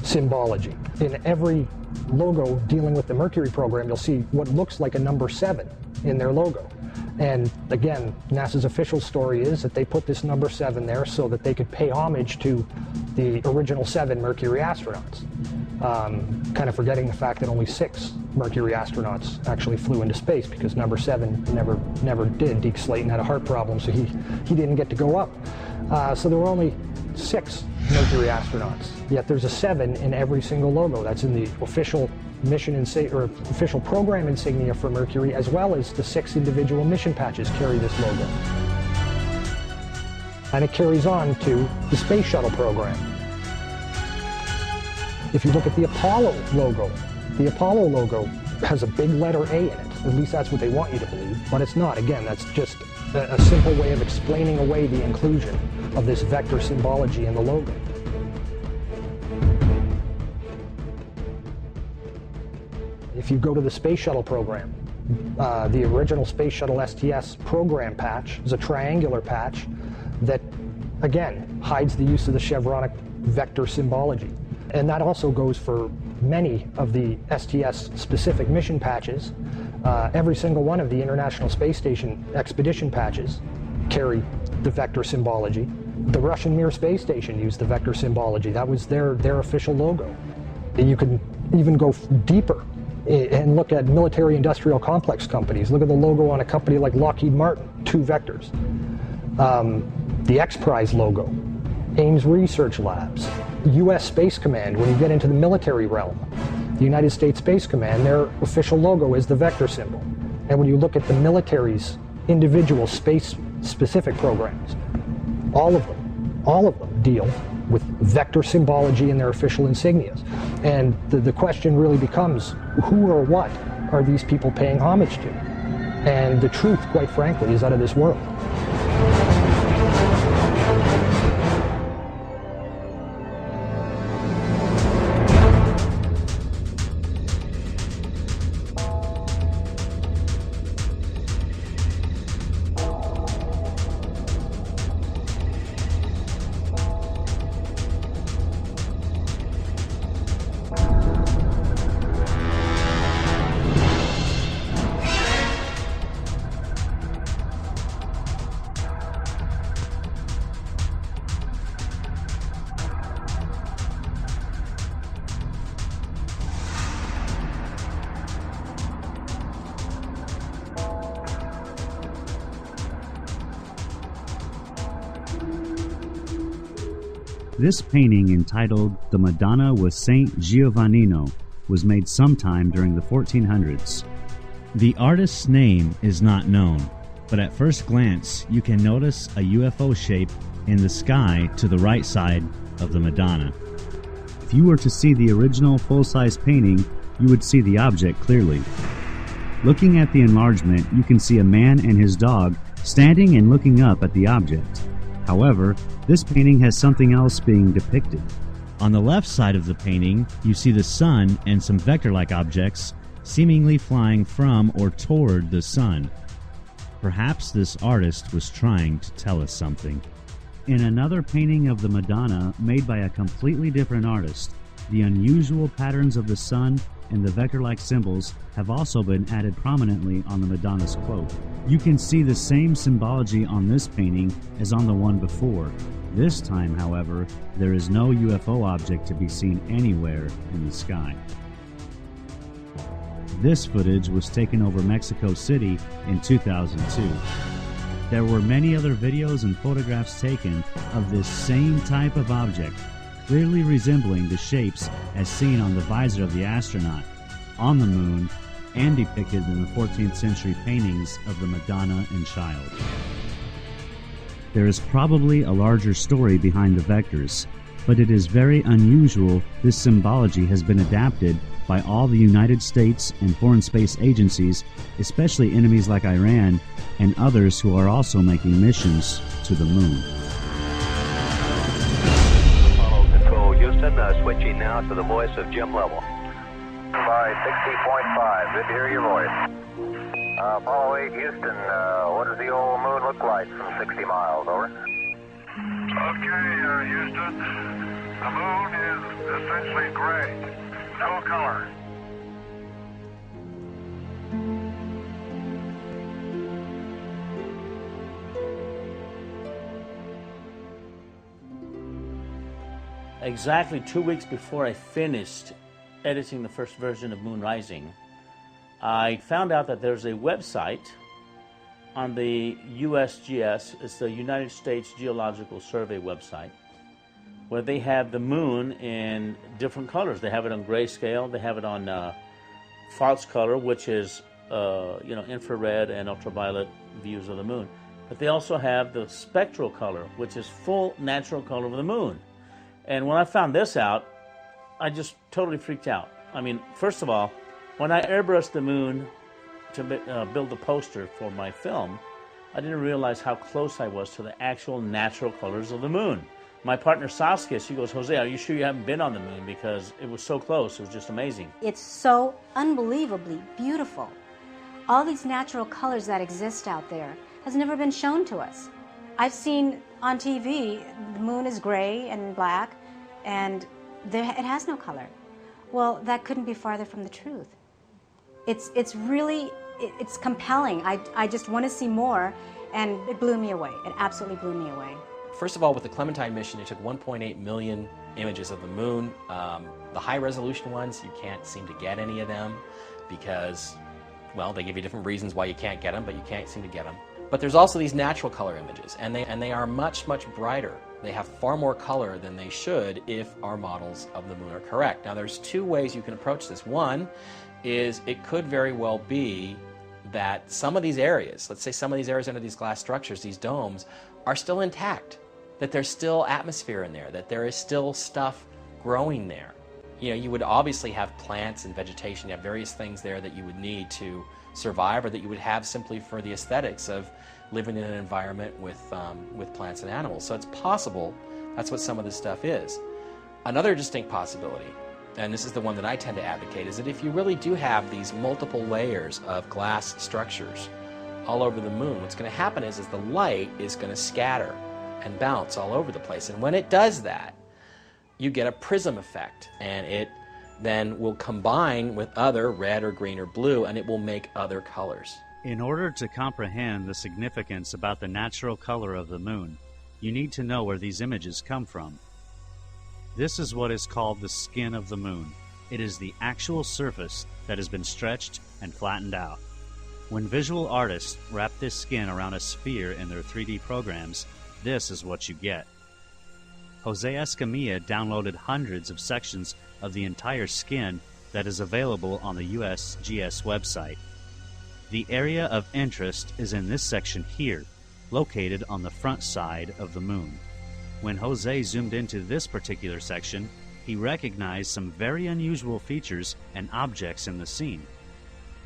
symbology. In every logo dealing with the Mercury program, you'll see what looks like a number 7 in their logo. And again, NASA's official story is that they put this number 7 there so that they could pay homage to the original 7 Mercury astronauts. Kind of forgetting the fact that only 6 Mercury astronauts actually flew into space, because number 7 never did. Deke Slayton had a heart problem, so he didn't get to go up. So there were only 6 Mercury astronauts. Yet there's a 7 in every single logo. That's in the official mission or official program insignia for Mercury, as well as the 6 individual mission patches carry this logo. And it carries on to the Space Shuttle program. If you look at the Apollo logo has a big letter A in it. At least that's what they want you to believe, but it's not. Again, that's just a simple way of explaining away the inclusion of this vector symbology in the logo. If you go to the Space Shuttle program, the original Space Shuttle STS program patch is a triangular patch that, again, hides the use of the chevronic vector symbology. And that also goes for many of the STS-specific mission patches. Every single one of the International Space Station expedition patches carry the vector symbology. The Russian Mir space station used the vector symbology. That was their official logo. You can even go deeper and look at military-industrial complex companies. Look at the logo on a company like Lockheed Martin, 2 vectors. The X-Prize logo, Ames Research Labs, U.S. Space Command. When you get into the military realm, the United States Space Command, their official logo is the vector symbol. And when you look at the military's individual space-specific programs, all of them deal with vector symbology in their official insignias. And the question really becomes, who or what are these people paying homage to? And the truth, quite frankly, is out of this world. This painting, entitled The Madonna with Saint Giovannino, was made sometime during the 1400s. The artist's name is not known, but at first glance you can notice a UFO shape in the sky to the right side of the Madonna. If you were to see the original full-size painting, you would see the object clearly. Looking at the enlargement, you can see a man and his dog standing and looking up at the object. However, this painting has something else being depicted. On the left side of the painting, you see the sun and some vector-like objects seemingly flying from or toward the sun. Perhaps this artist was trying to tell us something. In another painting of the Madonna made by a completely different artist, the unusual patterns of the sun and the vector-like symbols have also been added prominently on the Madonna's cloak. You can see the same symbology on this painting as on the one before. This time, however, there is no UFO object to be seen anywhere in the sky. This footage was taken over Mexico City in 2002. There were many other videos and photographs taken of this same type of object, clearly resembling the shapes as seen on the visor of the astronaut, on the moon, and depicted in the 14th century paintings of the Madonna and Child. There is probably a larger story behind the vectors, but it is very unusual this symbology has been adapted by all the United States and foreign space agencies, especially enemies like Iran and others who are also making missions to the moon. Apollo Control, Houston, switching now to the voice of Jim Lovell. By 60.5, good to hear your voice. Apollo 8, Houston, what does the old moon look like from 60 miles, over? Okay, Houston, the moon is essentially gray, no color. Exactly 2 weeks before I finished editing the first version of Moon Rising, I found out that there's a website on the USGS, it's the United States Geological Survey website, where they have the moon in different colors. They have it on grayscale, they have it on false color, which is infrared and ultraviolet views of the moon. But they also have the spectral color, which is full natural color of the moon. And when I found this out, I just totally freaked out. I mean, first of all, when I airbrushed the moon to build the poster for my film, I didn't realize how close I was to the actual natural colors of the moon. My partner Saskia, she goes, Jose, are you sure you haven't been on the moon? Because it was so close, it was just amazing. It's so unbelievably beautiful. All these natural colors that exist out there has never been shown to us. I've seen on TV, the moon is gray and black, and it has no color. Well, that couldn't be farther from the truth. It's really compelling. I just want to see more, and it blew me away. It absolutely blew me away. First of all, with the Clementine mission, it took 1.8 million images of the moon. The high-resolution ones, you can't seem to get any of them because, well, they give you different reasons why you can't get them, but you can't seem to get them. But there's also these natural color images, and they are much, much brighter. They have far more color than they should if our models of the moon are correct. Now, there's two ways you can approach this. One is it could very well be that some of these areas, let's say some of these areas under these glass structures, these domes, are still intact, that there's still atmosphere in there, that there is still stuff growing there. You know, you would obviously have plants and vegetation, you have various things there that you would need to survive or that you would have simply for the aesthetics of living in an environment with plants and animals. So it's possible that's what some of this stuff is. Another distinct possibility, and this is the one that I tend to advocate, is that if you really do have these multiple layers of glass structures all over the moon, what's going to happen is the light is going to scatter and bounce all over the place. And when it does that, you get a prism effect, and it then will combine with other red or green or blue, and it will make other colors. In order to comprehend the significance about the natural color of the moon, you need to know where these images come from. This is what is called the skin of the moon. It is the actual surface that has been stretched and flattened out. When visual artists wrap this skin around a sphere in their 3D programs, this is what you get. Jose Escamilla downloaded hundreds of sections of the entire skin that is available on the USGS website. The area of interest is in this section here, located on the front side of the moon. When Jose zoomed into this particular section, he recognized some very unusual features and objects in the scene.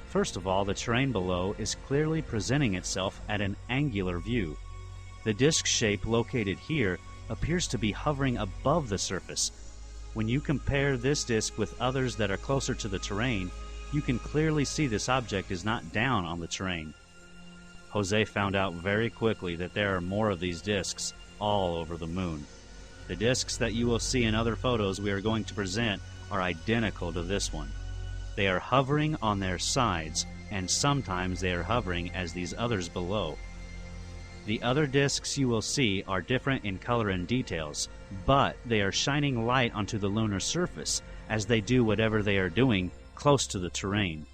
First of all, the terrain below is clearly presenting itself at an angular view. The disc shape located here appears to be hovering above the surface. When you compare this disc with others that are closer to the terrain, you can clearly see this object is not down on the terrain. Jose found out very quickly that there are more of these discs all over the moon. The discs that you will see in other photos we are going to present are identical to this one. They are hovering on their sides, and sometimes they are hovering as these others below. The other discs you will see are different in color and details, but they are shining light onto the lunar surface as they do whatever they are doing close to the terrain.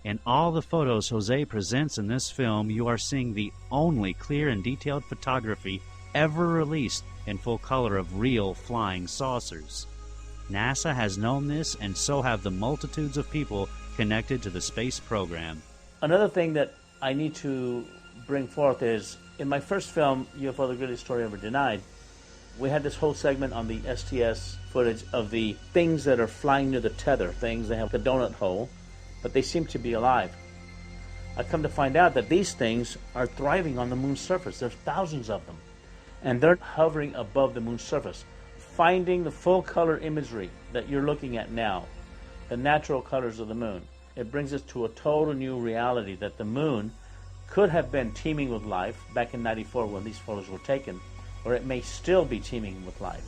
In all the photos Jose presents in this film, you are seeing the only clear and detailed photography ever released in full color of real flying saucers. NASA has known this, and so have the multitudes of people connected to the space program. Another thing that I need to bring forth is, in my first film, UFO The Greatest Story Ever Denied, we had this whole segment on the STS footage of the things that are flying near the tether, things that have a donut hole, but they seem to be alive. I come to find out that these things are thriving on the moon's surface. There's thousands of them, and they're hovering above the moon's surface, finding the full color imagery that you're looking at now, the natural colors of the moon. It brings us to a total new reality that the moon could have been teeming with life back in '94 when these photos were taken, or it may still be teeming with life.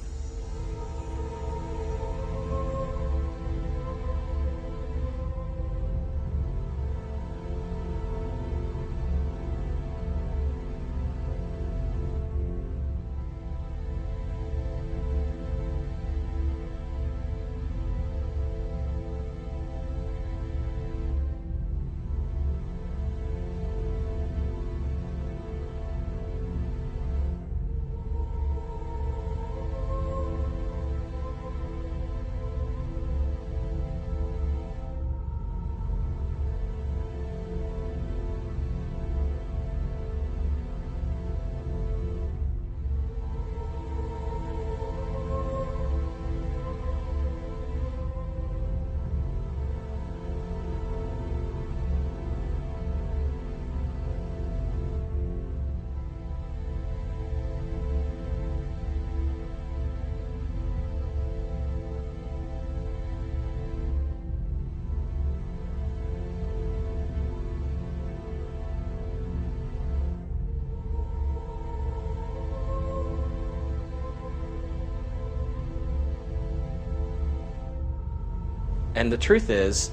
And the truth is,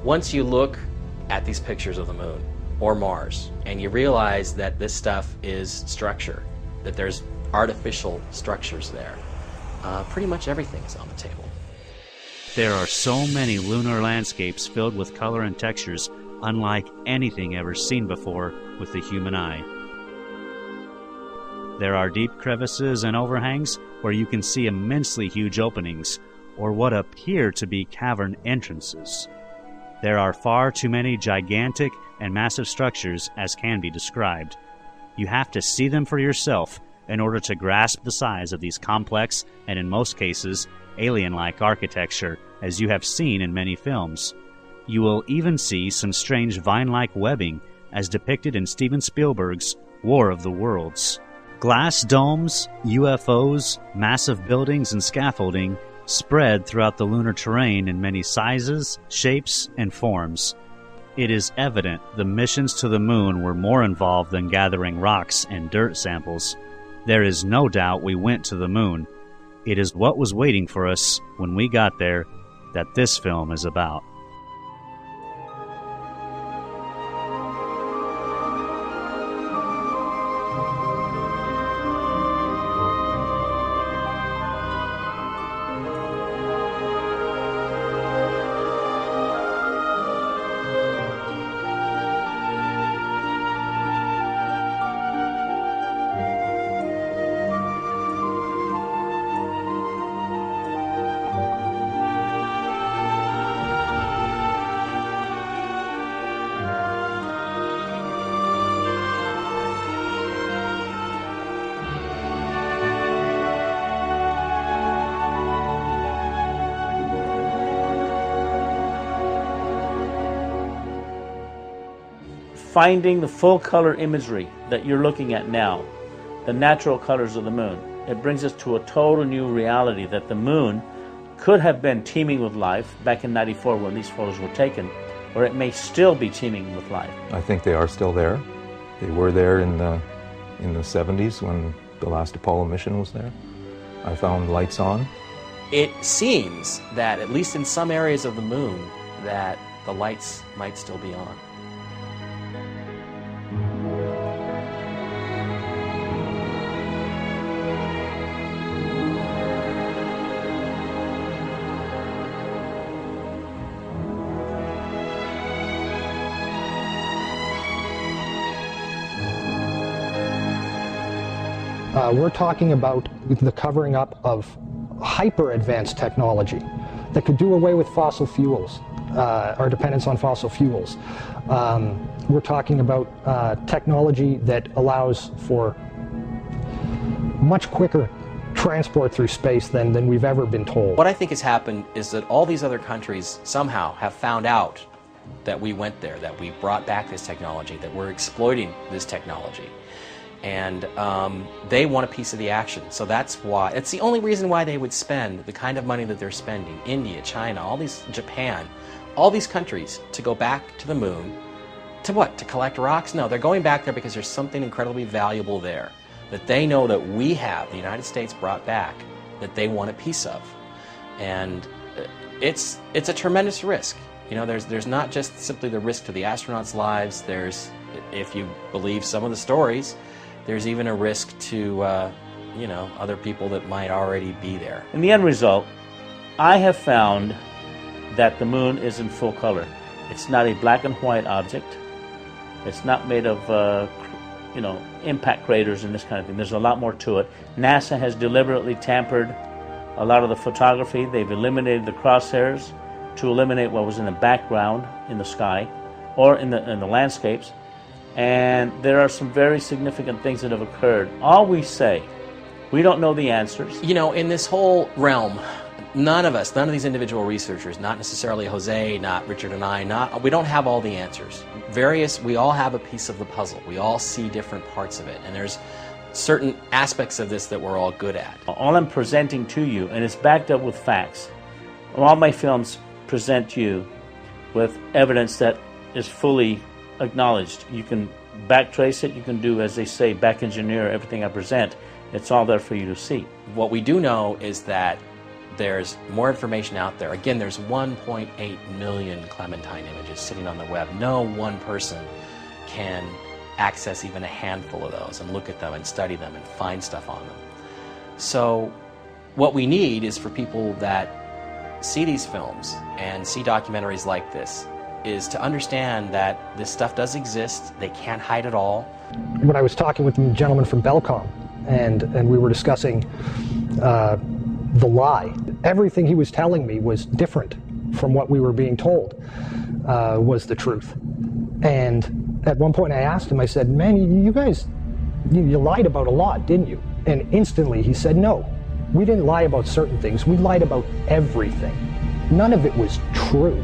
once you look at these pictures of the moon or Mars and you realize that this stuff is structure, that there's artificial structures there, pretty much everything is on the table. There are so many lunar landscapes filled with color and textures unlike anything ever seen before with the human eye. There are deep crevices and overhangs where you can see immensely huge openings, or what appear to be cavern entrances. There are far too many gigantic and massive structures as can be described. You have to see them for yourself in order to grasp the size of these complex and, in most cases, alien-like architecture, as you have seen in many films. You will even see some strange vine-like webbing, as depicted in Steven Spielberg's War of the Worlds. Glass domes, UFOs, massive buildings, and scaffolding spread throughout the lunar terrain in many sizes, shapes, and forms. It is evident the missions to the moon were more involved than gathering rocks and dirt samples. There is no doubt we went to the moon. It is what was waiting for us when we got there that this film is about. finding the full color imagery that you're looking at now, the natural colors of the moon. It brings us to a total new reality that the moon could have been teeming with life back in '94 when these photos were taken, or it may still be teeming with life. I think they are still there. They were there in the 70s when the last Apollo mission was there. I found lights on. It seems that, at least in some areas of the moon, that the lights might still be on. We're talking about the covering up of hyper-advanced technology that could do away with fossil fuels, our dependence on fossil fuels. We're talking about technology that allows for much quicker transport through space than we've ever been told. What I think has happened is that all these other countries somehow have found out that we went there, that we brought back this technology, that we're exploiting this technology. And they want a piece of the action. So that's why, it's the only reason why they would spend the kind of money that they're spending. India, China, all these, Japan, all these countries to go back to the moon. To what? To collect rocks? No, they're going back there because there's something incredibly valuable there that they know that we have, the United States brought back, that they want a piece of. And it's a tremendous risk. You know, there's not just simply the risk to the astronauts' lives. There's, if you believe some of the stories, there's even a risk to, you know, other people that might already be there. In the end result, I have found that the moon is in full color. It's not a black and white object. It's not made of, you know, impact craters and this kind of thing. There's a lot more to it. NASA has deliberately tampered a lot of the photography. They've eliminated the crosshairs to eliminate what was in the background in the sky or in the landscapes. And there are some very significant things that have occurred. All we say, we don't know the answers. You know, in this whole realm, none of these individual researchers, not necessarily Jose, not Richard and I, we don't have all the answers. We all have a piece of the puzzle. We all see different parts of it. And there's certain aspects of this that we're all good at. All I'm presenting to you, and it's backed up with facts, all my films present you with evidence that is fully acknowledged. You can backtrace it, you can do, as they say, back engineer everything I present. It's all there for you to see. What we do know is that there's more information out there. Again, there's 1.8 million Clementine images sitting on the web. No one person can access even a handful of those and look at them and study them and find stuff on them. So what we need is for people that see these films and see documentaries like this is to understand that this stuff does exist. They can't hide it all. When I was talking with the gentleman from Belcom, and we were discussing the lie, everything he was telling me was different from what we were being told was the truth. And at one point I asked him, I said, man, you guys, you lied about a lot, didn't you? And instantly he said, no, we didn't lie about certain things. We lied about everything. None of it was true.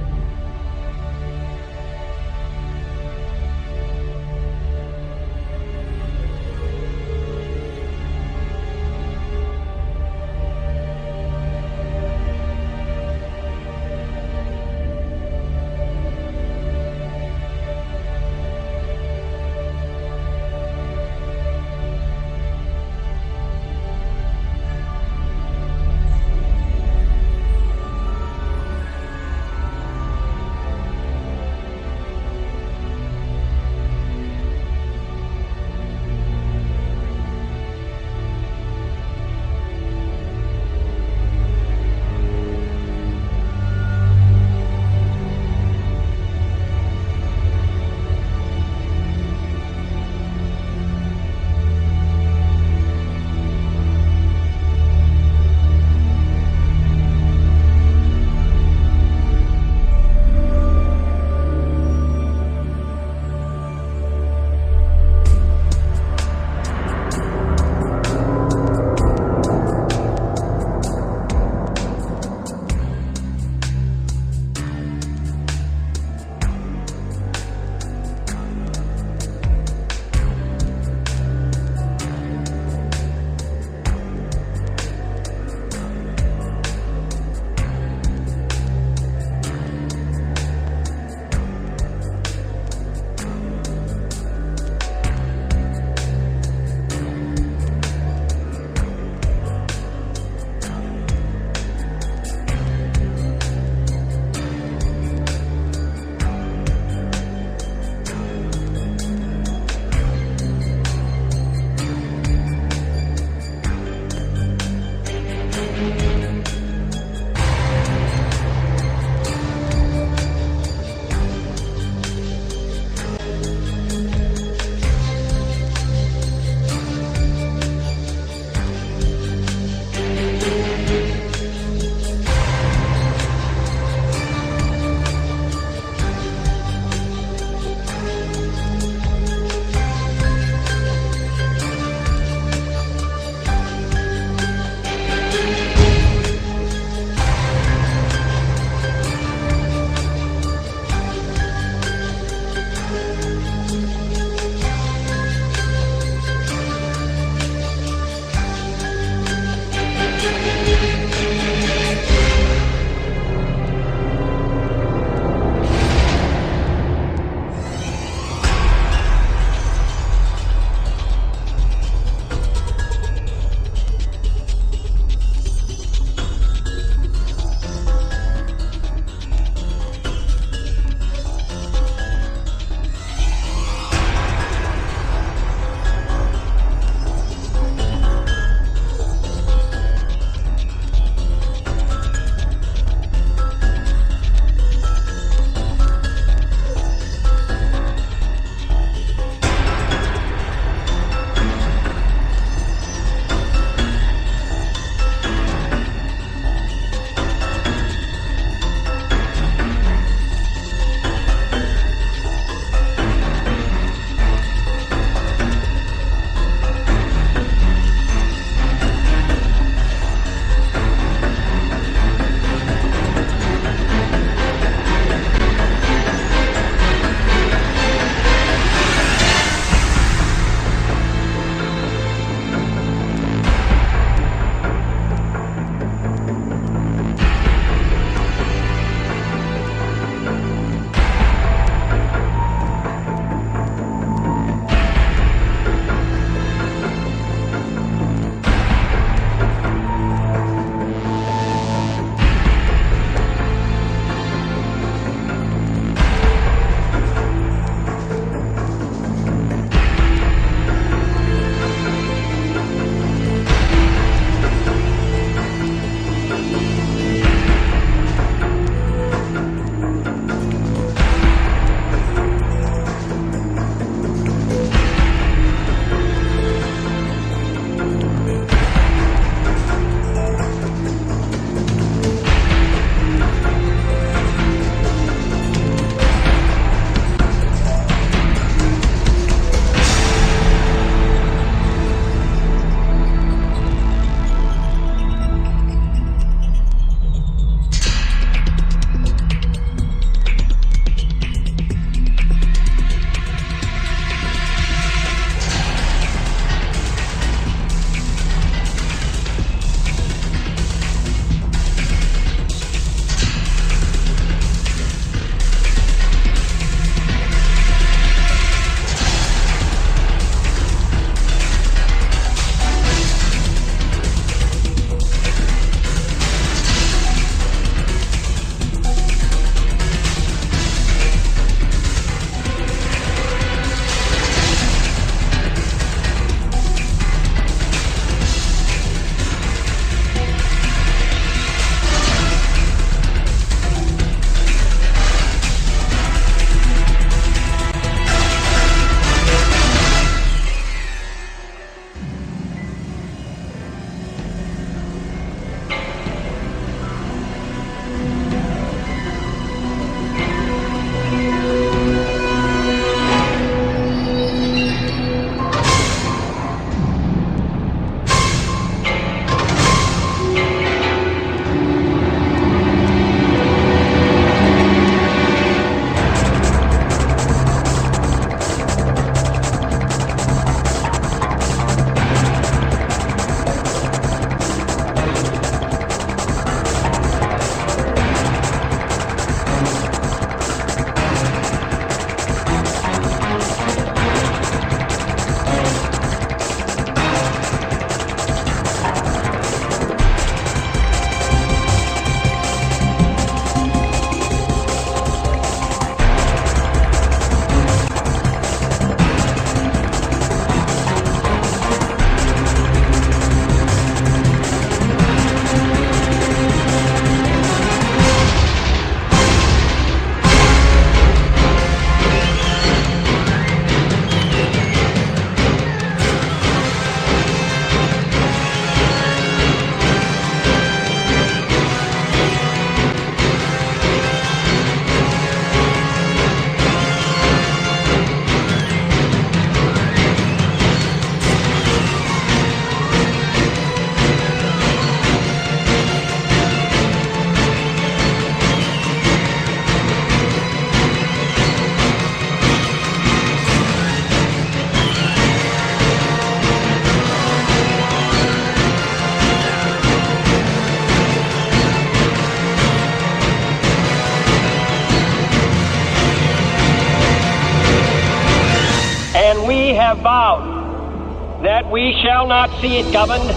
have vowed that we shall not see it governed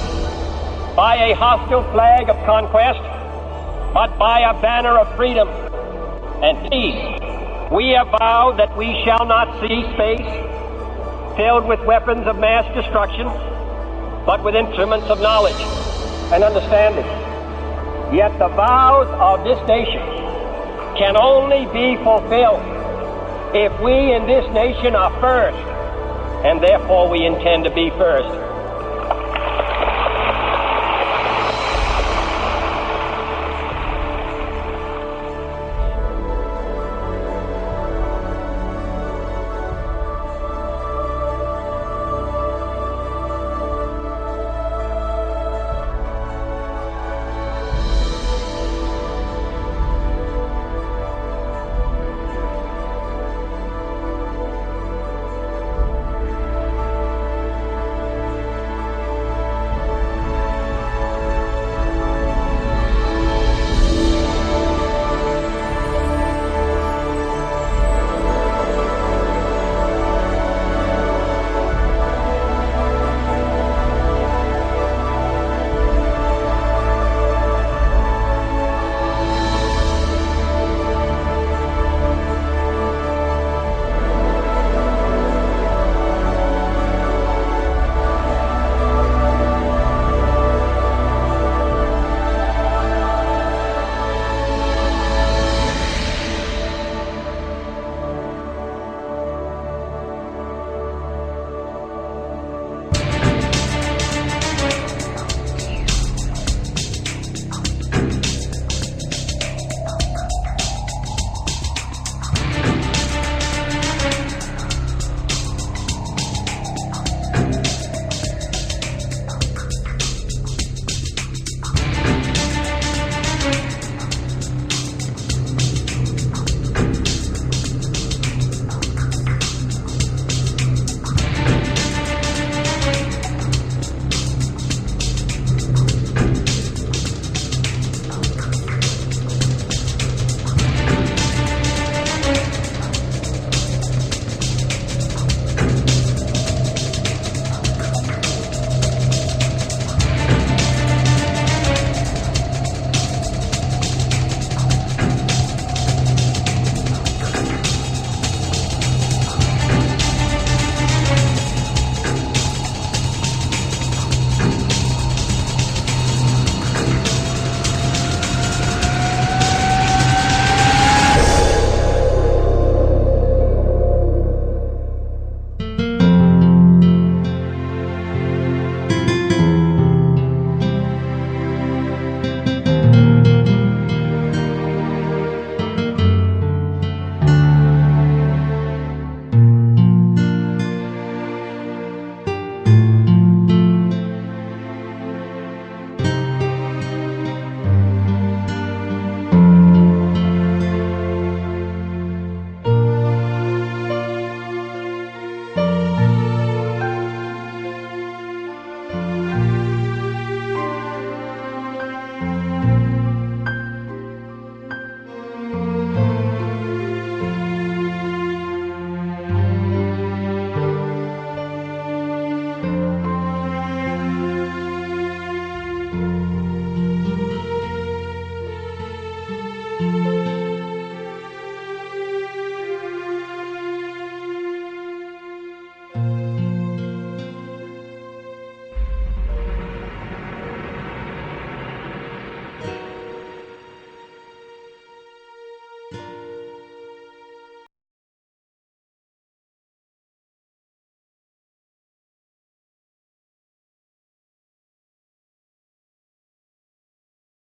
by a hostile flag of conquest, but by a banner of freedom and peace. We have vowed that we shall not see space filled with weapons of mass destruction, but with instruments of knowledge and understanding. Yet the vows of this nation can only be fulfilled if we in this nation are first, and therefore we intend to be first.